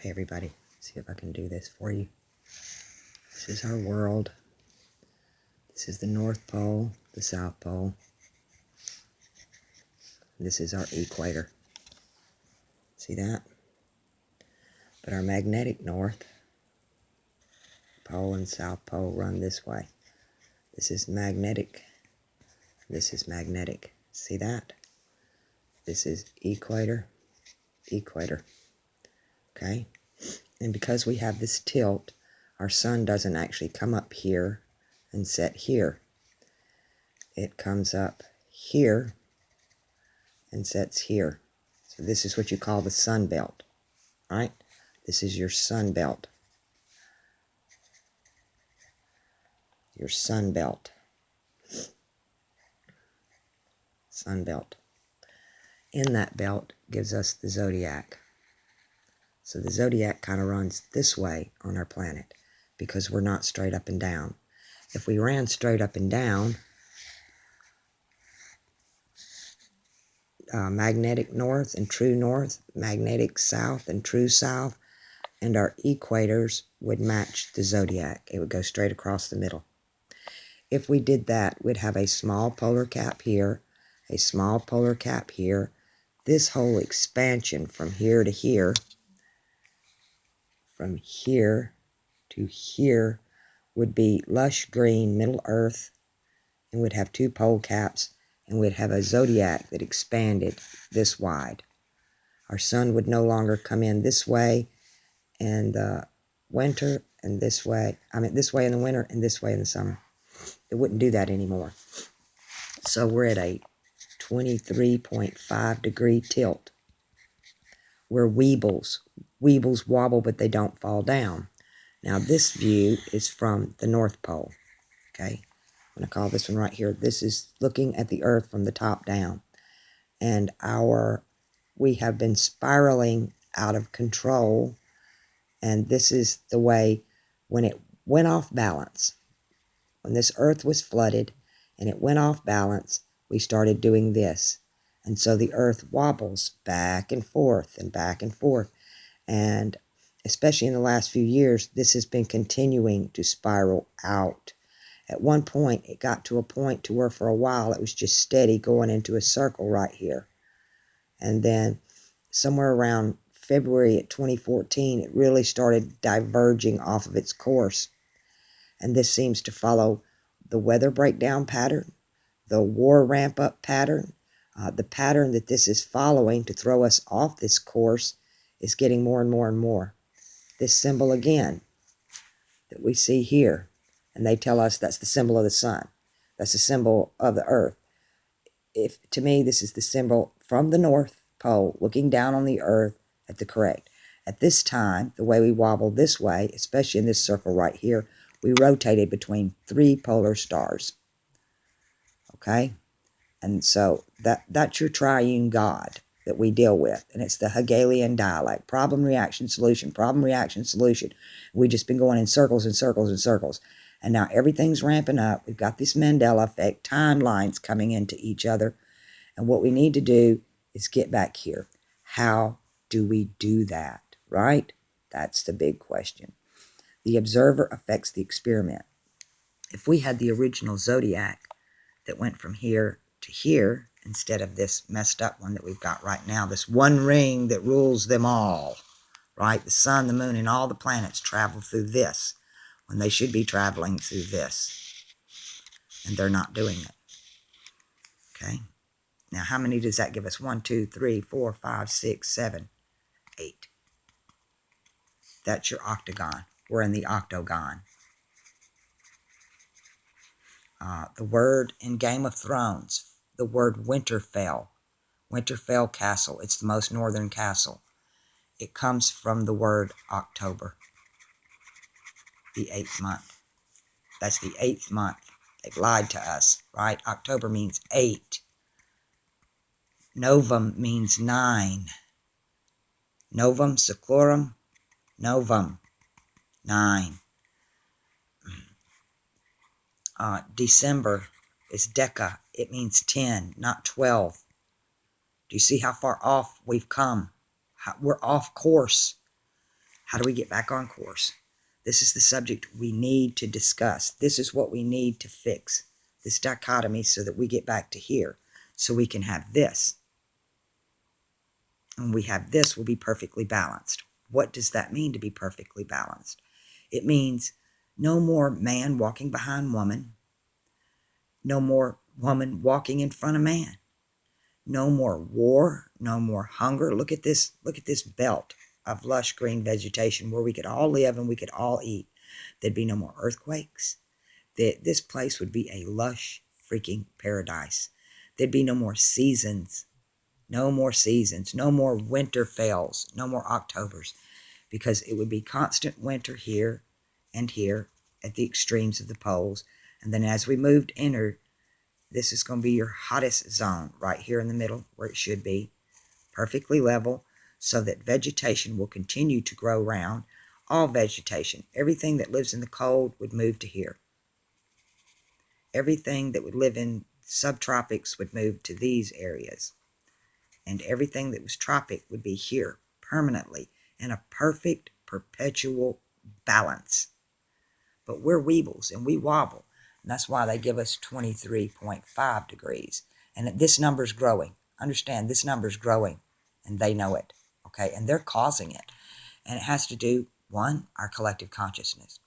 Okay, everybody, see if I can do this for you. This is our world. This is the North Pole, the South Pole. This is our equator. See that? But our magnetic North Pole and South Pole run this way. This is magnetic. This is magnetic. See that? This is equator, equator. Okay? And because we have this tilt, our sun doesn't actually come up here and set here. It comes up here and sets here. So this is what you call the sun belt, right? This is your sun belt. Your sun belt. Sun belt. In that belt gives us the zodiac. So the zodiac kind of runs this way on our planet because we're not straight up and down. If we ran straight up and down, magnetic north and true north, magnetic south and true south, and our equators would match the zodiac. It would go straight across the middle. If we did that, we'd have a small polar cap here, a small polar cap here. This whole expansion from here to here, from here to here, would be lush green Middle Earth, and we'd have two pole caps, and we'd have a zodiac that expanded this wide. Our sun would no longer come in this way in the winter, and this way in the winter, and this way in the summer. It wouldn't do that anymore. So we're at a 23.5 degree tilt. We're weebles. Weebles wobble, but they don't fall down. Now this view is from the North Pole. Okay, I'm going to call this one right here. This is looking at the Earth from the top down. And we have been spiraling out of control. And this is the way when it went off balance. When this Earth was flooded and it went off balance, we started doing this. And so the Earth wobbles back and forth and back and forth. And especially in the last few years, this has been continuing to spiral out. At one point, it got to a point to where for a while it was just steady going into a circle right here. And then somewhere around February of 2014, it really started diverging off of its course. And this seems to follow the weather breakdown pattern, the war ramp-up pattern. The pattern that this is following to throw us off this course is getting more and more and more. This symbol again that we see here, and they tell us that's the symbol of the sun. That's the symbol of the Earth. To me, this is the symbol from the North Pole looking down on the Earth at the correct. At this time, the way we wobble this way, especially in this circle right here, we rotated between three polar stars. Okay? And so that's your triune God that we deal with. And it's the Hegelian dialect. Problem, reaction, solution. Problem, reaction, solution. We've just been going in circles and circles and circles. And now everything's ramping up. We've got this Mandela effect, timelines coming into each other. And what we need to do is get back here. How do we do that, right? That's the big question. The observer affects the experiment. If we had the original zodiac that went from here to here, instead of this messed up one that we've got right now, this one ring that rules them all, right? The sun, the moon, and all the planets travel through this when they should be traveling through this. And they're not doing it. Okay? Now, how many does that give us? 1, 2, 3, 4, 5, 6, 7, 8. That's your octagon. We're in the octagon. The word in Game of Thrones, the word Winterfell. Winterfell Castle. It's the most northern castle. It comes from the word October. The 8th month. That's the 8th month. They've lied to us, right? October means 8. Novum means 9. Novum seclorum. Novum. 9. December is Deca. It means 10, not 12. Do you see how far off we've come? We're off course. How do we get back on course? This is the subject we need to discuss. This is what we need to fix, this dichotomy, so that we get back to here, so we can have this. When we have this, we'll be perfectly balanced. What does that mean to be perfectly balanced? It means no more man walking behind woman, no more woman walking in front of man, no more war, no more hunger. Look at this belt of lush green vegetation where we could all live and we could all eat. There'd be no more earthquakes. This place would be a lush freaking paradise. There'd be no more seasons, no more winter fells, no more Octobers, because it would be constant winter here and here at the extremes of the poles. And then as we moved inward, this is going to be your hottest zone right here in the middle where it should be, perfectly level, so that vegetation will continue to grow round. All vegetation, everything that lives in the cold would move to here. Everything that would live in subtropics would move to these areas. And everything that was tropic would be here permanently in a perfect, perpetual balance. But we're weebles and we wobble. And that's why they give us 23.5 degrees. And this number's growing. Understand, this number's growing. And they know it. Okay? And they're causing it. And it has to do, 1, our collective consciousness.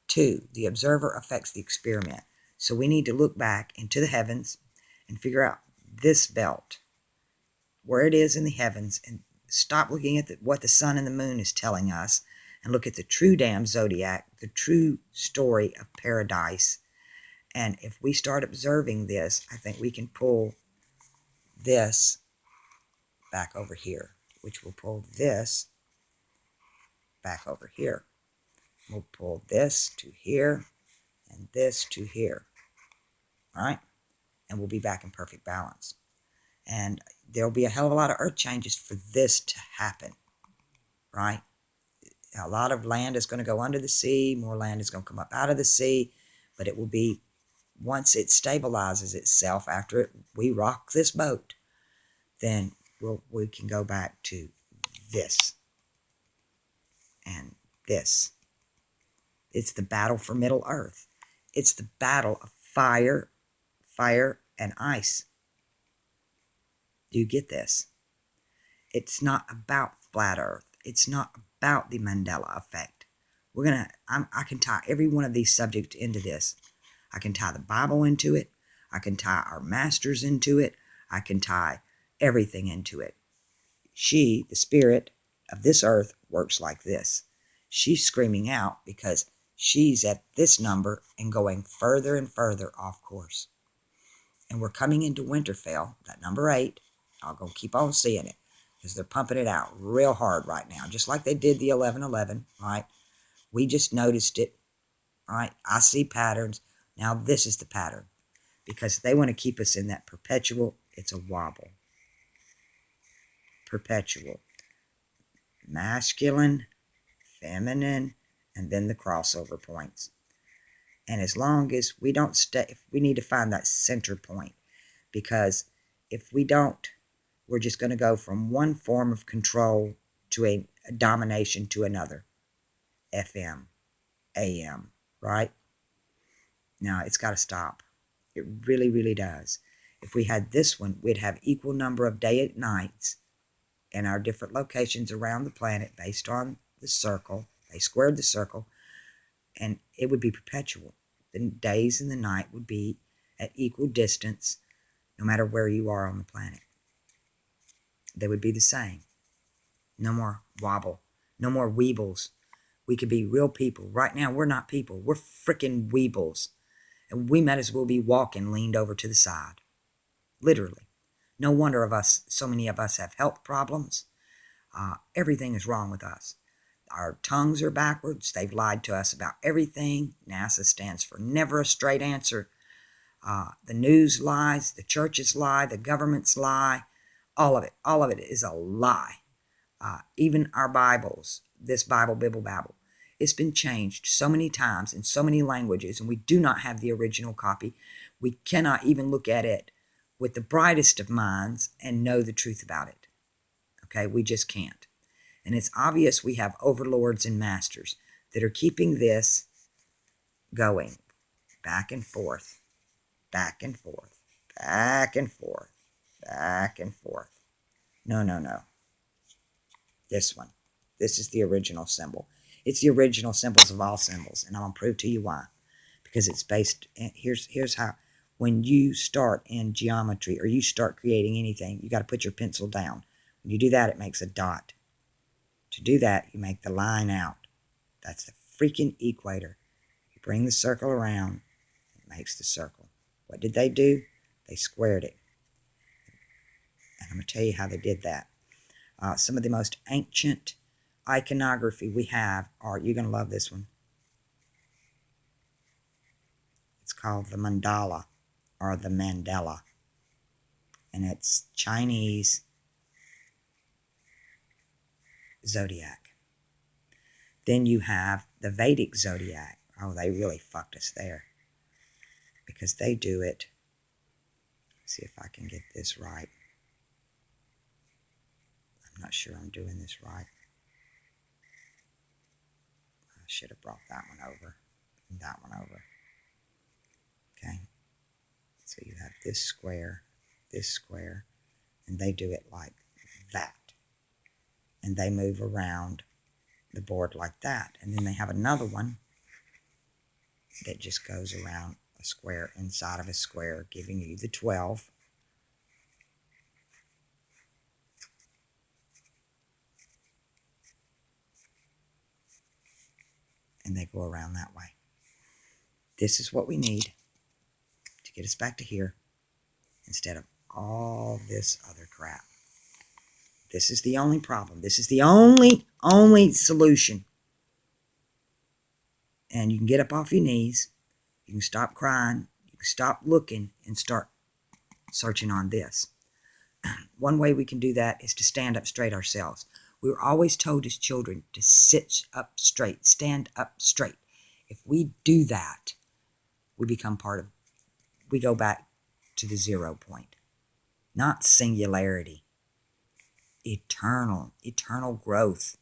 2, the observer affects the experiment. So we need to look back into the heavens and figure out this belt, where it is in the heavens, and stop looking at what the sun and the moon is telling us, and look at the true damn zodiac, the true story of paradise. And if we start observing this, I think we can pull this back over here, which will pull this back over here. We'll pull this to here and this to here. All right? And we'll be back in perfect balance. And there'll be a hell of a lot of earth changes for this to happen. Right? A lot of land is going to go under the sea. More land is going to come up out of the sea. But it will be, once it stabilizes itself, after we rock this boat, then we can go back to this and this. It's the battle for Middle Earth. It's the battle of fire, and ice. Do you get this? It's not about flat Earth. It's not about the Mandela effect. I can tie every one of these subjects into this. I can tie the Bible into it. I can tie our masters into it. I can tie everything into it. She, the spirit of this earth, works like this. She's screaming out because she's at this number and going further and further off course. And we're coming into Winterfell, that number 8. I'm going to keep on seeing it because they're pumping it out real hard right now, just like they did the 11:11, right? We just noticed it, right? I see patterns. Now this is the pattern because they want to keep us in that perpetual, it's a wobble. Perpetual. Masculine, feminine, and then the crossover points. And as long as we don't stay, we need to find that center point, because if we don't, we're just going to go from one form of control to a domination to another. FM, AM, right? Now, it's got to stop. It really, really does. If we had this one, we'd have equal number of day and nights in our different locations around the planet based on the circle. They squared the circle, and it would be perpetual. The days and the night would be at equal distance no matter where you are on the planet. They would be the same. No more wobble. No more weebles. We could be real people. Right now, we're not people. We're freaking weebles. And we might as well be walking leaned over to the side. Literally. No wonder so many of us have health problems. Everything is wrong with us. Our tongues are backwards. They've lied to us about everything. NASA stands for never a straight answer. The news lies. The churches lie. The governments lie. All of it is a lie. Even our Bibles, this Bible, Babble, it's been changed so many times in so many languages, and we do not have the original copy. We cannot even look at it with the brightest of minds and know the truth about it. Okay, we just can't. And it's obvious we have overlords and masters that are keeping this going back and forth, back and forth, back and forth, back and forth. No, no, no. This one. This is the original symbol. It's the original symbols of all symbols, and I'm going to prove to you why. Because it's based, here's how, when you start in geometry or you start creating anything, you got to put your pencil down. When you do that, it makes a dot. To do that, you make the line out. That's the freaking equator. You bring the circle around, it makes the circle. What did they do? They squared it. And I'm going to tell you how they did that. Some of the most ancient iconography we have are, you're going to love this one. It's called the mandala or the mandala. And it's Chinese zodiac. Then you have the Vedic zodiac. Oh, they really fucked us there. Because they do it. Let's see if I can get this right. I'm not sure I'm doing this right. I should have brought that one over. And that one over. Okay. So you have this square, and they do it like that. And they move around the board like that. And then they have another one that just goes around a square inside of a square, giving you the 12. And they go around that way. This is what we need to get us back to here instead of all this other crap. This is the only problem. This is the only solution. And you can get up off your knees. You can stop crying. You can stop looking and start searching on this. One way we can do that is to stand up straight ourselves. We were always told as children to sit up straight, stand up straight. If we do that, we become we go back to the 0 point. Not singularity. Eternal growth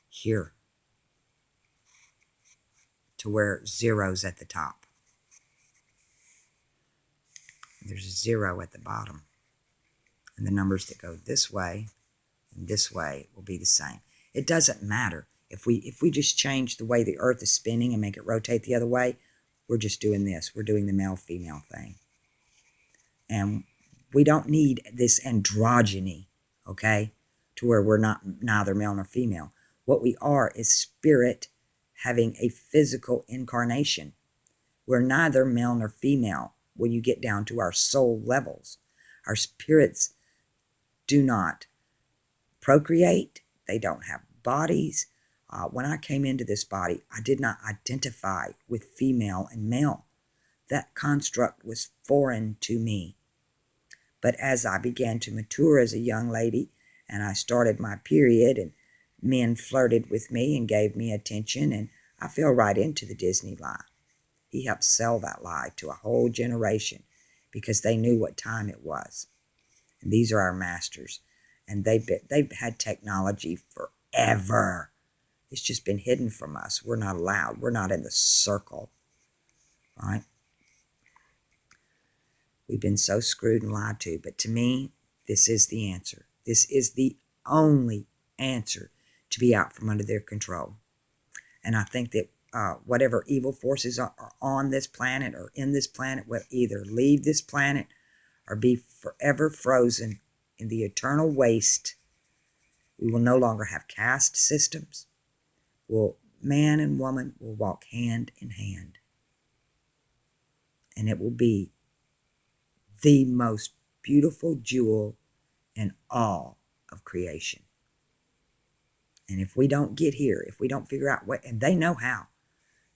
here to where 0's at the top. There's a 0 at the bottom. And the numbers that go this way and this way will be the same. It doesn't matter. If we just change the way the earth is spinning and make it rotate the other way, we're just doing this. We're doing the male-female thing. And we don't need this androgyny, okay, to where we're neither male nor female. What we are is spirit having a physical incarnation. We're neither male nor female when you get down to our soul levels. Our spirits do not procreate. They don't have bodies. When I came into this body, I did not identify with female and male. That construct was foreign to me. But as I began to mature as a young lady, and I started my period, and men flirted with me and gave me attention, and I fell right into the Disney lie. He helped sell that lie to a whole generation because they knew what time it was. And these are our masters. And they've had technology forever. It's just been hidden from us. We're not allowed. We're not in the circle. Right? We've been so screwed and lied to. But to me, this is the answer. This is the only answer to be out from under their control. And I think that whatever evil forces are on this planet or in this planet will either leave this planet or be forever frozen in the eternal waste. We will no longer have caste systems. Man and woman will walk hand in hand. And it will be the most beautiful jewel in all of creation. And if we don't get here, if we don't figure out what, and they know how,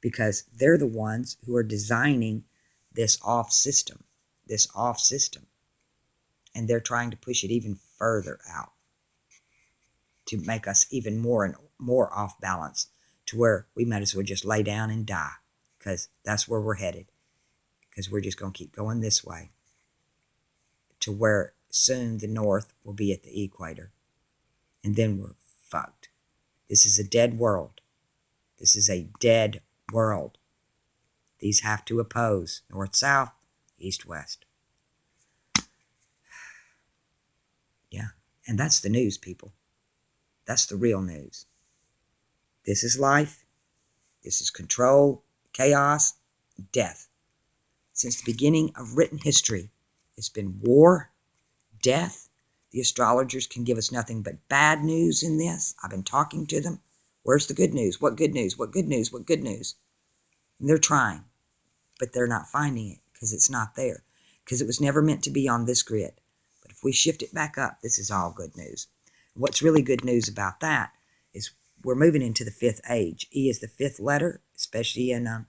because they're the ones who are designing this off system. And they're trying to push it even further out to make us even more and more off balance to where we might as well just lay down and die, because that's where we're headed, because we're just going to keep going this way to where soon the north will be at the equator, and then we're fucked. This is a dead world. This is a dead world. These have to oppose north, south, east, west. Yeah, and that's the news, people. That's the real news. This is life. This is control, chaos, death. Since the beginning of written history, it's been war, death. The astrologers can give us nothing but bad news in this. I've been talking to them. Where's the good news? What good news? What good news? What good news? And they're trying, but they're not finding it because it's not there. Because it was never meant to be on this grid. But if we shift it back up, this is all good news. What's really good news about that is we're moving into the fifth age. E is the fifth letter, especially in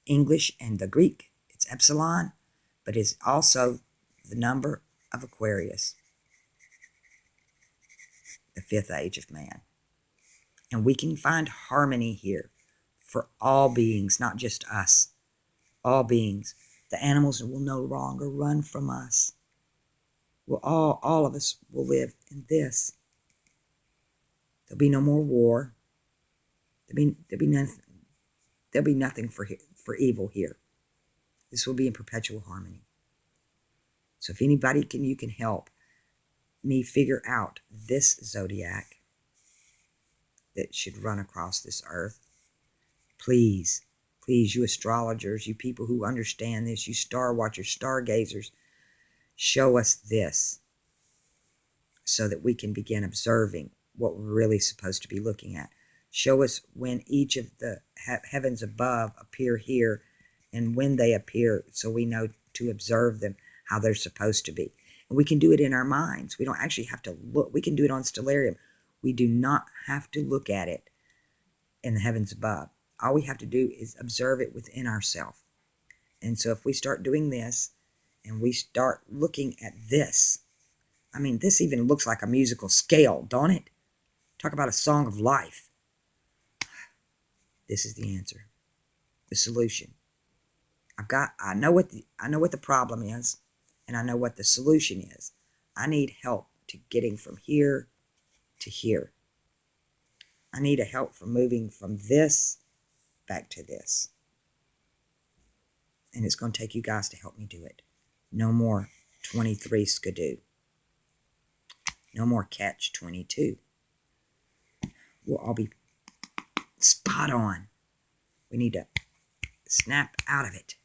English and the Greek. It's epsilon, but it's also the number of Aquarius, the fifth age of man. And we can find harmony here for all beings, not just us. All beings. The animals will no longer run from us. We'll all of us will live in this. There'll be no more war. There'll be nothing for evil here. This will be in perpetual harmony. So if anybody you can help me figure out this zodiac that should run across this earth, please, you astrologers, you people who understand this, you star watchers, stargazers, show us this so that we can begin observing what we're really supposed to be looking at. Show us when each of the heavens above appear here and when they appear so we know to observe them how they're supposed to be. And we can do it in our minds. We don't actually have to look. We can do it on Stellarium. We do not have to look at it in the heavens above. All we have to do is observe it within ourselves. And so if we start doing this and we start looking at this, I mean, this even looks like a musical scale, don't it? Talk about a song of life. This is the answer, the solution. I know what the problem is, and I know what the solution is. I need help to getting from here to here. I need a help from moving from this back to this. And it's going to take you guys to help me do it. No more 23 skidoo. No more catch 22. We'll all be spot on. We need to snap out of it.